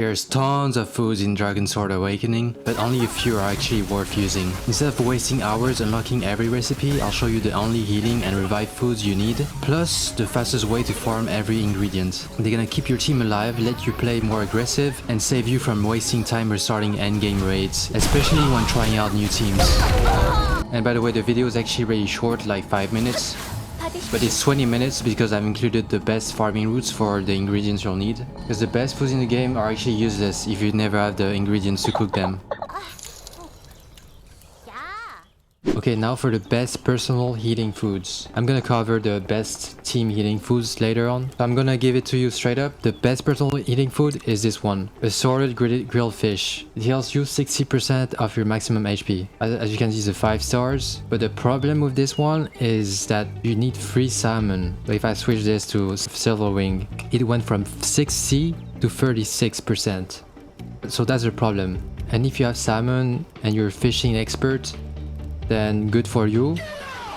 There's tons of foods in DragonSword Awakening, but only a few are actually worth using. Instead of wasting hours unlocking every recipe, I'll show you the only healing and revive foods you need, plus the fastest way to farm every ingredient. They're gonna keep your team alive, let you play more aggressive, and save you from wasting time restarting endgame raids, especially when trying out new teams. And by the way, the video is actually really short, like 5 minutes. But it's 20 minutes because I've included the best farming routes for the ingredients you'll need. Because the best foods in the game are actually useless if you never have the ingredients to cook them. Okay, now for the best personal healing foods. I'm gonna cover the best team healing foods later on. So I'm gonna give it to you straight up. The best personal healing food is this one. Assorted Grilled Fish. It heals you 60% of your maximum HP. As you can see, it's a 5 stars. But the problem with this one is that you need 3 salmon. So if I switch this to Silver Wing, it went from 60 to 36%. So that's the problem. And if you have salmon and you're a fishing expert, then good for you.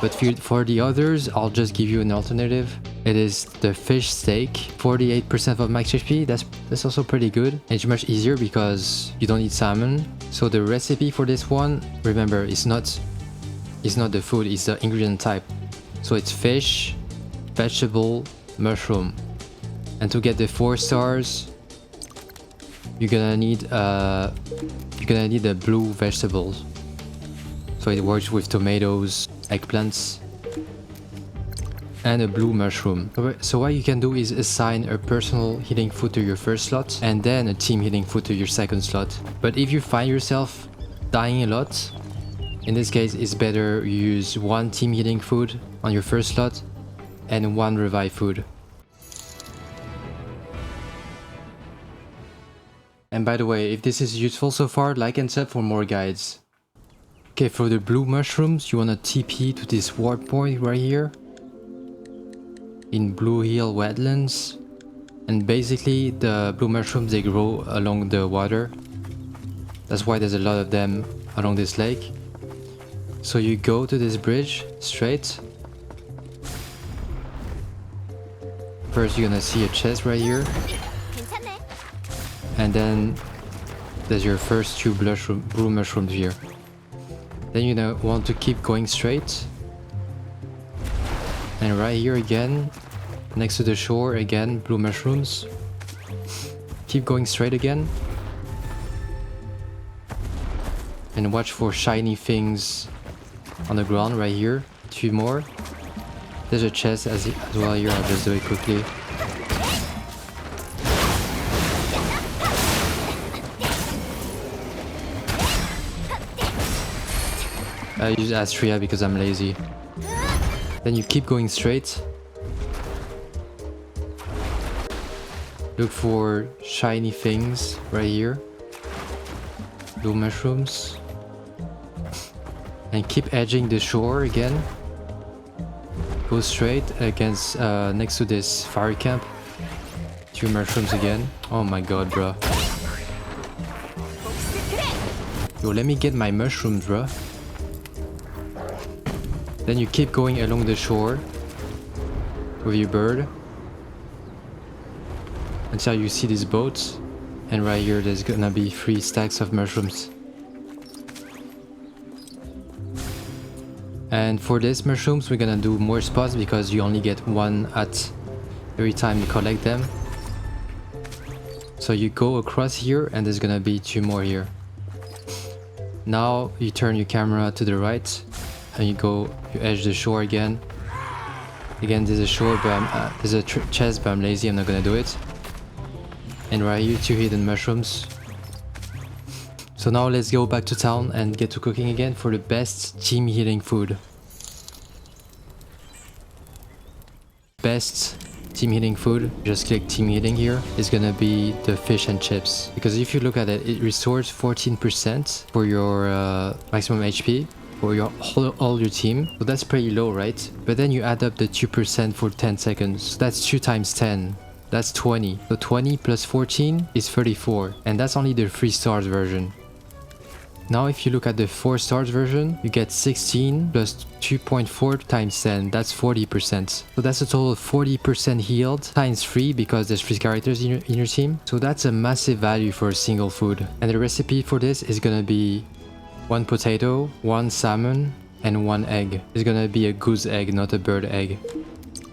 But for the others, I'll just give you an alternative. It is the fish steak, 48% of max HP. That's also pretty good. It's much easier because you don't need salmon. So the recipe for this one, remember, it's not the food, it's the ingredient type. So it's fish, vegetable, mushroom. And to get the 4 stars, you're gonna need the blue vegetables. So it works with tomatoes, eggplants, and a blue mushroom. So what you can do is assign a personal healing food to your first slot and then a team healing food to your second slot. But if you find yourself dying a lot, in this case it's better you use 1 team healing food on your first slot and 1 revive food. And by the way, if this is useful so far, like and sub for more guides. Okay, for the blue mushrooms, you wanna TP to this warp point right here in Blue Hill Wetlands. And basically, the blue mushrooms, they grow along the water. That's why there's a lot of them along this lake. So you go to this bridge straight. First, you're gonna see a chest right here. And then there's your first 2 blue mushrooms here. Then you want to keep going straight. And right here again, next to the shore again, blue mushrooms. Keep going straight again. And watch for shiny things on the ground right here. 2 more. There's a chest as well here, I'll just do it quickly. I use Astria because I'm lazy. Then you keep going straight. Look for shiny things right here. Blue mushrooms. And keep edging the shore again. Go straight against next to this fire camp. 2 mushrooms again. Oh my god, bro. Yo, let me get my mushrooms, bro. Then you keep going along the shore with your bird until you see these boats, and right here there's gonna be 3 stacks of mushrooms. And for these mushrooms we're gonna do more spots because you only get 1 at every time you collect them. So you go across here and there's gonna be 2 more here. Now you turn your camera to the right and you edge the shore again. Again, there's a shore, but there's a chest, but I'm lazy, I'm not gonna do it. And right here, 2 hidden mushrooms. So now let's go back to town and get to cooking again for the best team healing food. Best team healing food, just click team healing here, is gonna be the fish and chips. Because if you look at it, it restores 14% for your maximum HP. For all your team, so that's pretty low, right? But then you add up the 2% for 10 seconds, so that's 2 times 10, that's 20. So 20 plus 14 is 34, and that's only the 3 stars version. Now if you look at the 4 stars version, you get 16 plus 2.4 times 10, that's 40%. So that's a total of 40% healed times 3 because there's 3 characters in your team. So that's a massive value for a single food. And the recipe for this is gonna be 1 potato, 1 salmon, and 1 egg. It's gonna be a goose egg, not a bird egg.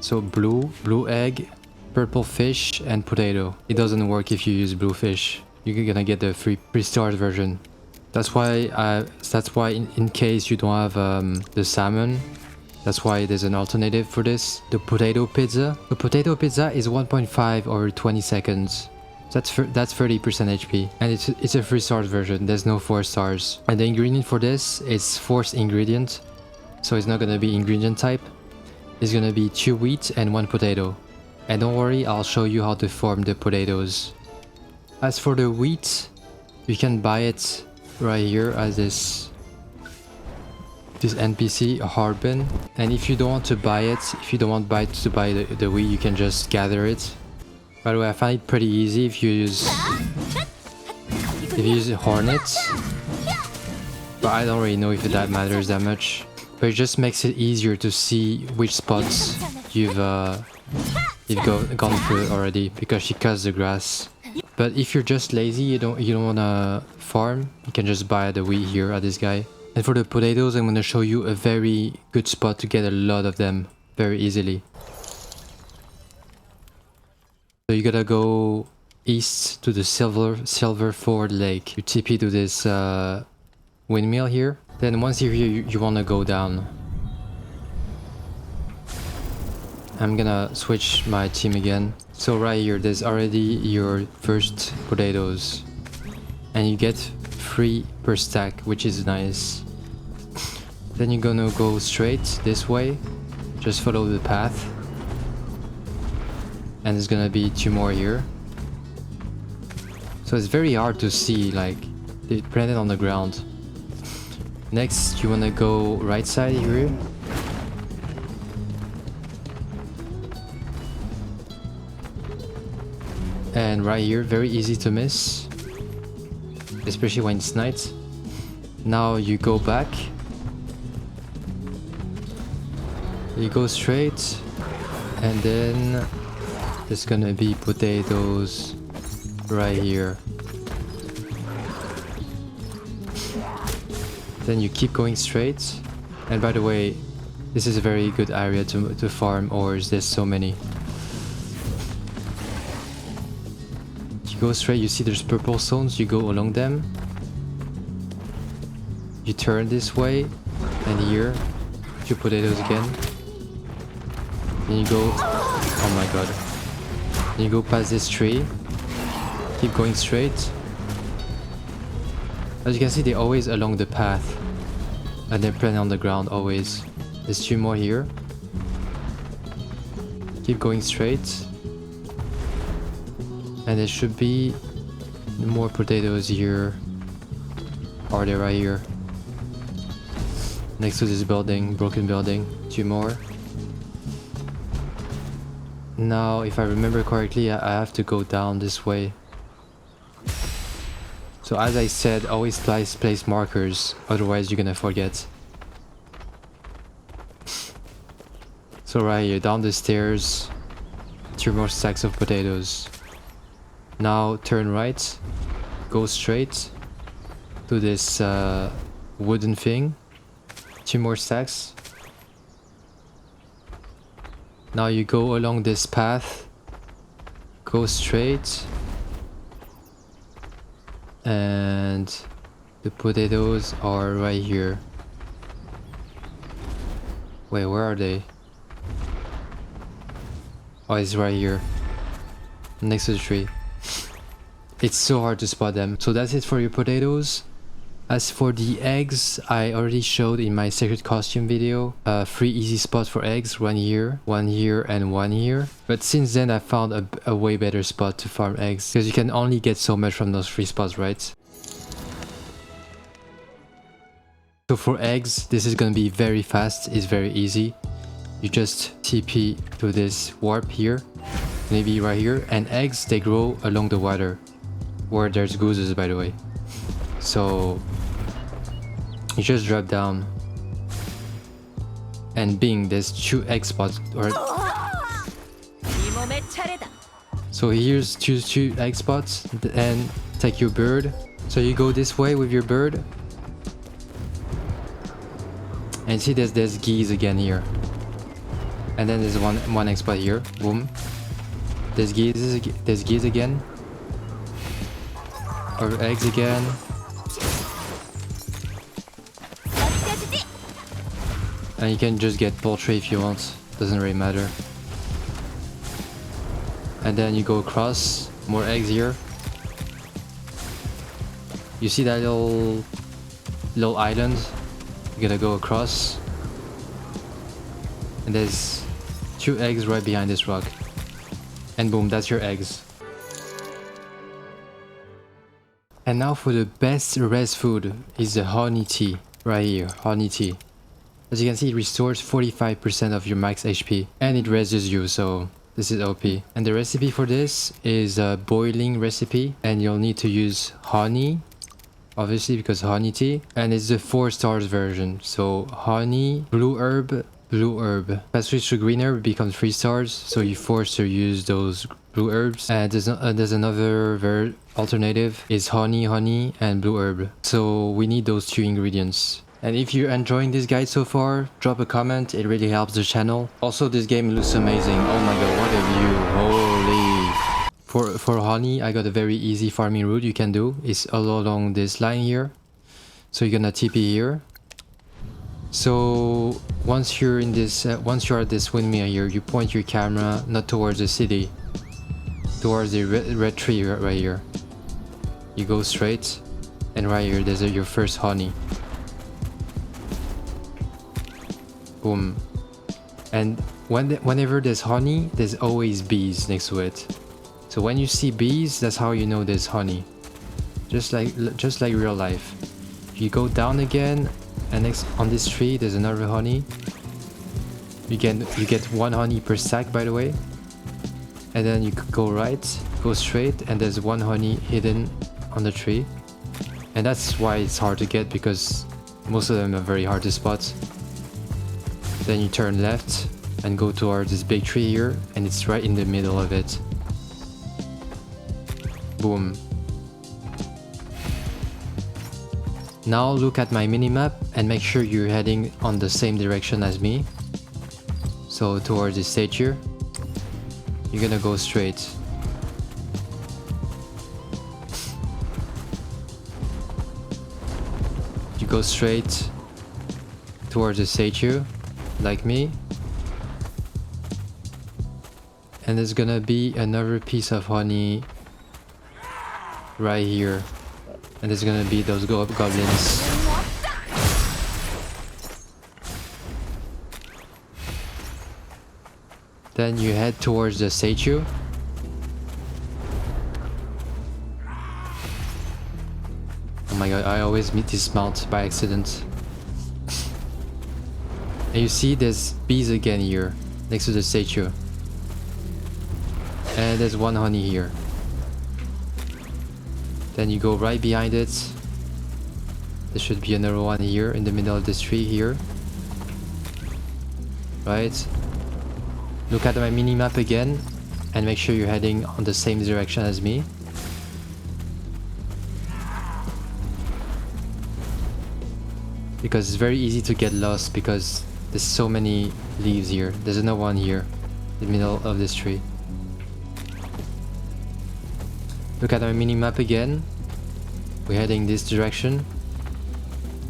So blue egg, purple fish, and potato. It doesn't work if you use blue fish. You're gonna get the 3 stars version. That's why in case you don't have the salmon, that's why there's an alternative for this. The potato pizza. The potato pizza is 1.5 or 20 seconds. That's 30% HP, and it's a 3 stars version. There's no 4 stars. And the ingredient for this is forced ingredient, so it's not gonna be ingredient type. It's gonna be 2 wheat and 1 potato. And don't worry, I'll show you how to farm the potatoes. As for the wheat, you can buy it right here as this NPC, a harbin. And if you don't want to buy it, if you don't want to buy the wheat, you can just gather it. By the way, I find it pretty easy if you use hornets, but I don't really know if that matters that much. But it just makes it easier to see which spots you've gone through already, because she cuts the grass. But if you're just lazy, you don't wanna farm, you can just buy the wheat here at this guy. And for the potatoes, I'm gonna show you a very good spot to get a lot of them very easily. So you gotta go east to the Silver Ford Lake. You TP to this windmill here. Then once you're here, you wanna go down. I'm gonna switch my team again. So right here, there's already your first potatoes. And you get 3 per stack, which is nice. Then you're gonna go straight this way. Just follow the path. And there's gonna be 2 more here. So it's very hard to see, like, they planted on the ground. Next, you wanna go right side here. And right here, very easy to miss, especially when it's night. Now you go back, you go straight, and then there's gonna be potatoes right here. Then you keep going straight. And by the way, this is a very good area to farm ores. There's so many. Go straight, you see there's purple stones, you go along them, you turn this way, and here 2 potatoes again, then you go, oh my god, then you go past this tree, keep going straight. As you can see, they're always along the path and they're planted on the ground always. There's 2 more here, keep going straight. And there should be more potatoes here. Are they right here? Next to this building, broken building. 2 more. Now, if I remember correctly, I have to go down this way. So as I said, always place markers, otherwise you're gonna forget. So right here, down the stairs, 2 more stacks of potatoes. Now turn right, go straight to this wooden thing, 2 more stacks. Now you go along this path, go straight, and the potatoes are right here. Wait, where are they? Oh, it's right here, next to the tree. It's so hard to spot them. So that's it for your potatoes. As for the eggs, I already showed in my secret costume video 3 easy spots for eggs, 1 here, 1 here, and 1 here. But since then I found a way better spot to farm eggs, because you can only get so much from those 3 spots, right? So for eggs, this is gonna be very fast, it's very easy. You just TP to this warp here, maybe right here, and eggs, they grow along the water, where there's gooses, by the way. So You just drop down. And bing, there's 2 egg spots. Or so here's two egg spots. And take your bird. So you go this way with your bird. And see there's geese again here. And then there's one egg spot here. Boom. There's geese again. Or eggs again. And you can just get poultry if you want. Doesn't really matter. And then you go across. More eggs here. You see that little island? You're gonna go across. And there's 2 eggs right behind this rock. And boom, that's your eggs. And now for the best res food is the honey tea. Right here, honey tea. As you can see, it restores 45% of your max HP. And it reses you, so this is OP. And the recipe for this is a boiling recipe. And you'll need to use honey. Obviously, because honey tea. And it's the 4 stars version. So honey, blue herb. If I switch to green herb, it becomes 3 stars. So you're forced to use those blue herbs. And there's another alternative. Is honey, and blue herb. So we need those 2 ingredients. And if you're enjoying this guide so far, drop a comment, it really helps the channel. Also, this game looks amazing. Oh my god, what a view, holy. For honey, I got a very easy farming route you can do. It's all along this line here. So you're gonna TP here. So once you're in this, once you're at this windmill here, you point your camera not towards the city, towards the red tree right here. You go straight, and right here there's your first honey. Boom. And whenever there's honey, there's always bees next to it. So when you see bees, that's how you know there's honey. Just like real life. You go down again, and next on this tree there's another honey. You get 1 honey per sack, by the way. And then you go right, go straight, and there's 1 honey hidden on the tree. And that's why it's hard to get, because most of them are very hard to spot. Then you turn left and go towards this big tree here, and it's right in the middle of it. Boom. Now look at my minimap and make sure you're heading on the same direction as me. So towards this stage here, you're gonna go straight. You go straight towards the stage here, like me. And there's gonna be another piece of honey right here. And there's gonna be those goblins. Then you head towards the statue. Oh my god, I always meet this mount by accident. And you see there's bees again here, next to the statue. And there's 1 honey here. Then you go right behind it. There should be another one here in the middle of this tree here. Right? Look at my mini-map again and make sure you're heading on the same direction as me. Because it's very easy to get lost because there's so many leaves here. There's another one here in the middle of this tree. Look at our mini-map again. We're heading this direction.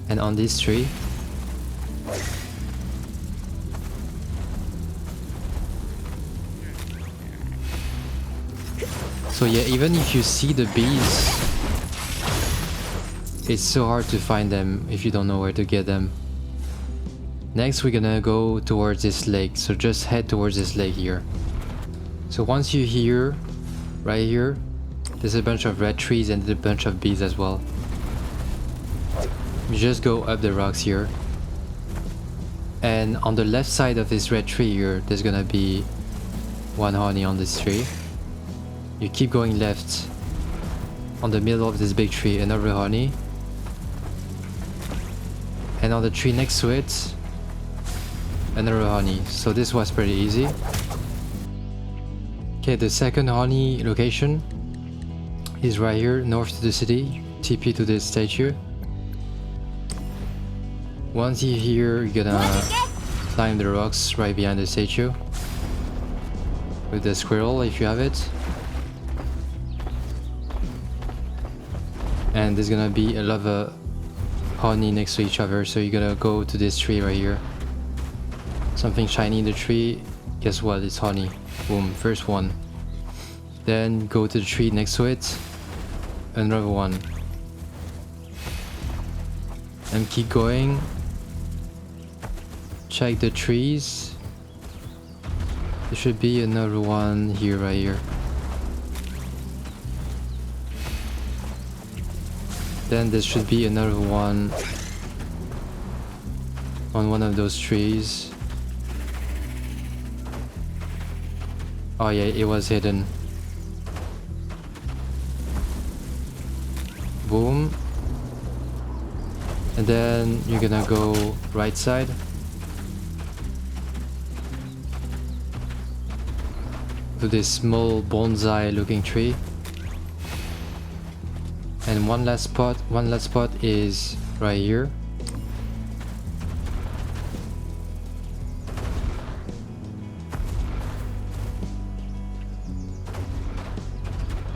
And on this tree. So yeah, even if you see the bees, it's so hard to find them if you don't know where to get them. Next we're gonna go towards this lake, so just head towards this lake here. So once you're here, right here, there's a bunch of red trees and a bunch of bees as well. You just go up the rocks here. And on the left side of this red tree here, there's gonna be 1 honey on this tree. You keep going left. On the middle of this big tree, another honey. And on the tree next to it, another honey. So this was pretty easy. Okay, the second honey location is right here, north to the city. TP to this statue. Once you're here, you're gonna climb the rocks right behind the statue with the squirrel if you have it. And there's gonna be a lot of honey next to each other, so you're gonna go to this tree right here. Something shiny in the tree. Guess what? It's honey. Boom, first one. Then go to the tree next to it. Another one. And keep going. Check the trees. There should be another one here, right here. Then there should be another one on one of those trees. Oh yeah, it was hidden. Boom. And then you're gonna go right side. To this small bonsai looking tree. And one last spot is right here.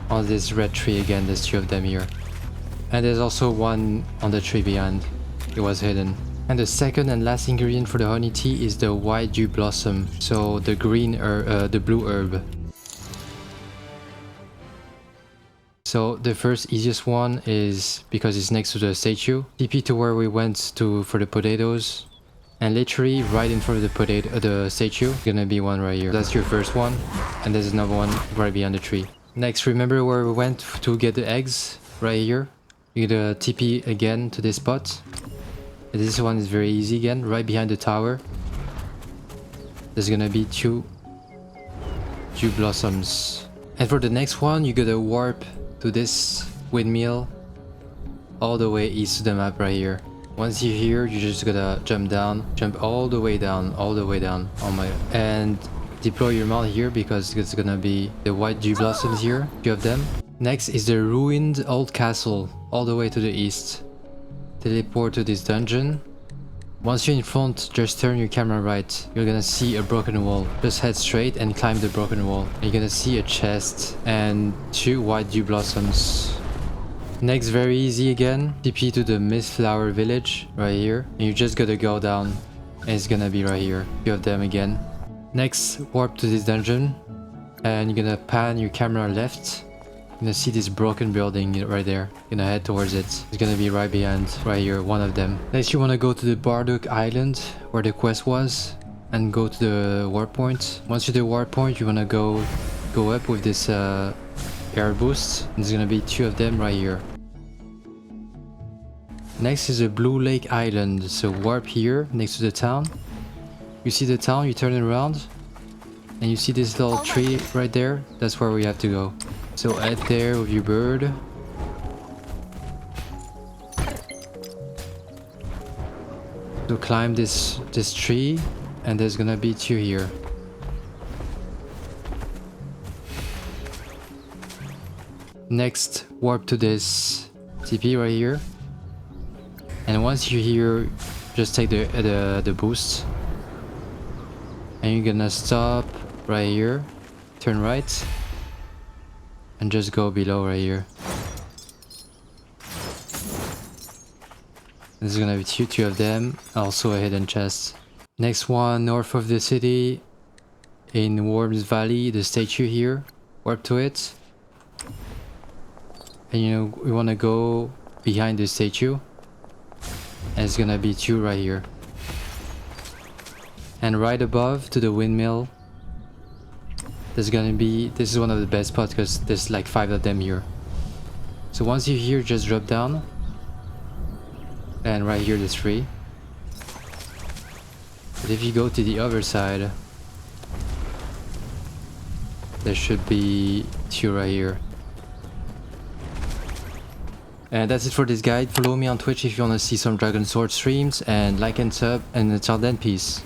On this red tree again, there's two of them here. And there's also one on the tree behind. It was hidden. And the second and last ingredient for the honey tea is the white Dewblossom. So the the blue herb. So the first easiest one is because it's next to the statue. TP to where we went to for the potatoes. And literally right in front of the statue, gonna be one right here. That's your first one. And there's another one right behind the tree. Next, remember where we went to get the eggs? Right here. You're gonna TP again to this spot. And this one is very easy again, right behind the tower. There's gonna be two Dewblossoms. And for the next one, you gotta warp to this windmill all the way east of the map right here. Once you're here, you just gotta jump all the way down, and deploy your mount here because it's gonna be the white Dewblossoms here, two of them. Next is the ruined old castle all the way to the east. Teleport to this dungeon. Once you're in front, just turn your camera right. You're gonna see a broken wall. Just head straight and climb the broken wall. You're gonna see a chest and two white Dewblossoms. Next, very easy again. TP to the Mist Flower village right here. And you just gotta go down. And it's gonna be right here. Two of them again. Next, warp to this dungeon. And you're gonna pan your camera left. You're gonna see this broken building right there. You're gonna head towards it. It's gonna be right behind, right here, one of them. Next, you wanna go to the Bardock Island, where the quest was, and go to the warp point. Once you're at the warp point, you wanna go up with this air boost. There's gonna be two of them right here. Next is a Blue Lake Island. So warp here, next to the town. You see the town, you turn it around, and you see this little tree right there. That's where we have to go. So head there with your bird. So climb this tree, and there's gonna be two here. Next, warp to this TP right here. And once you're here, just take the boost. And you're gonna stop right here. Turn right. And just go below right here. There's gonna be two of them. Also a hidden chest. Next one, north of the city. In Worms Valley, the statue here. Warp to it. And we wanna go behind the statue. And it's gonna be two right here. And right above to the windmill, there's gonna be, this is one of the best spots because there's like 5 of them here. So once you're here, just drop down. And right here there's 3. But if you go to the other side, there should be 2 right here. And that's it for this guide. Follow me on Twitch if you want to see some DragonSword streams, and like and sub, and until then, peace.